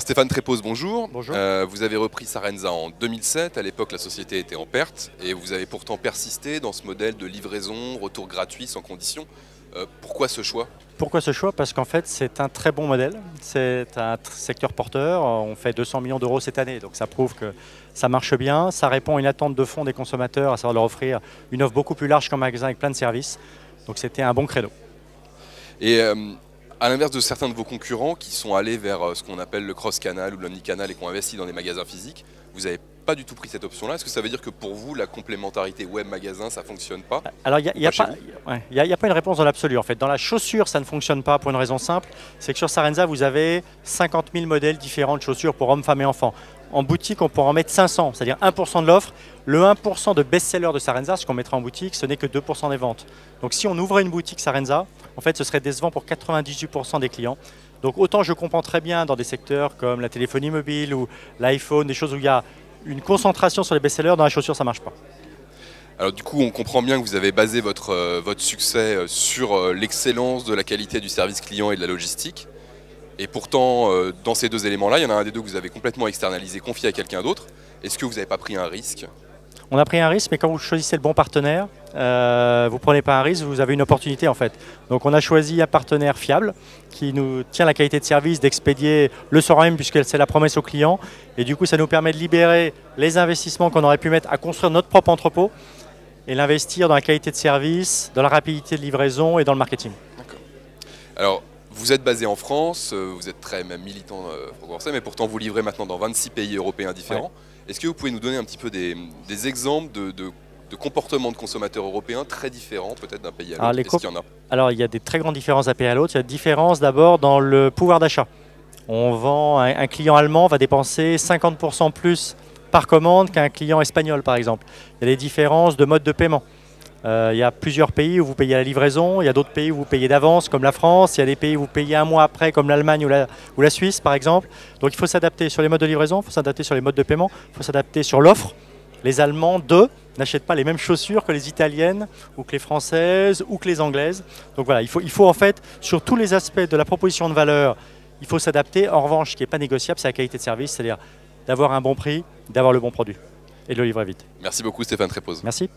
Stéphane Trépose, bonjour. Bonjour. Vous avez repris Sarenza en 2007. À l'époque, la société était en perte et vous avez pourtant persisté dans ce modèle de livraison, retour gratuit, sans condition. Pourquoi ce choix? Pourquoi ce choix? Parce qu'en fait, c'est un très bon modèle. C'est un secteur porteur. On fait 200 millions d'euros cette année. Donc ça prouve que ça marche bien. Ça répond à une attente de fond des consommateurs, à savoir leur offrir une offre beaucoup plus large qu'un magasin avec plein de services. Donc c'était un bon credo. Et à l'inverse de certains de vos concurrents qui sont allés vers ce qu'on appelle le cross-canal ou l'omnicanal et qui ont investi dans des magasins physiques, vous n'avez pas du tout pris cette option-là. Est-ce que ça veut dire que pour vous, la complémentarité web-magasin, ça ne fonctionne pas? Alors, il n'y a pas une réponse dans l'absolu. En fait, dans la chaussure, ça ne fonctionne pas pour une raison simple. C'est que sur Sarenza, vous avez 50 000 modèles différents de chaussures pour hommes, femmes et enfants. En boutique, on pourra en mettre 500, c'est-à-dire 1% de l'offre. Le 1% de best-seller de Sarenza, ce qu'on mettra en boutique, ce n'est que 2% des ventes. Donc si on ouvrait une boutique Sarenza, en fait, ce serait décevant pour 98% des clients. Donc autant je comprends très bien dans des secteurs comme la téléphonie mobile ou l'iPhone, des choses où il y a une concentration sur les best-sellers, dans la chaussure, ça ne marche pas. Alors du coup, on comprend bien que vous avez basé votre succès sur l'excellence de la qualité du service client et de la logistique. Et pourtant, dans ces deux éléments-là, il y en a un des deux que vous avez complètement externalisé, confié à quelqu'un d'autre. Est-ce que vous n'avez pas pris un risque? On a pris un risque, mais quand vous choisissez le bon partenaire, vous ne prenez pas un risque, vous avez une opportunité en fait. Donc on a choisi un partenaire fiable qui nous tient la qualité de service, d'expédier le soir même puisque c'est la promesse au client. Et du coup, ça nous permet de libérer les investissements qu'on aurait pu mettre à construire notre propre entrepôt et l'investir dans la qualité de service, dans la rapidité de livraison et dans le marketing. D'accord. Alors, vous êtes basé en France, vous êtes très même militant franco-français, mais pourtant vous livrez maintenant dans 26 pays européens différents. Ouais. Est-ce que vous pouvez nous donner un petit peu des exemples de comportements de consommateurs européens très différents peut-être d'un pays à l'autre? Est-ce qu'il y en a? Alors il y a des très grandes différences d'un pays à l'autre. Il y a des différences d'abord dans le pouvoir d'achat. On vend, un client allemand va dépenser 50% plus par commande qu'un client espagnol par exemple. Il y a des différences de mode de paiement. Il y a plusieurs pays où vous payez à la livraison, il y a d'autres pays où vous payez d'avance comme la France, il y a des pays où vous payez un mois après comme l'Allemagne ou la Suisse par exemple. Donc il faut s'adapter sur les modes de livraison, il faut s'adapter sur les modes de paiement, il faut s'adapter sur l'offre. Les Allemands, n'achètent pas les mêmes chaussures que les Italiennes ou que les Françaises ou que les Anglaises. Donc voilà, il faut en fait, sur tous les aspects de la proposition de valeur, il faut s'adapter. En revanche, ce qui n'est pas négociable, c'est la qualité de service, c'est-à-dire d'avoir un bon prix, d'avoir le bon produit et de le livrer vite. Merci beaucoup Stéphane Trépose. Merci.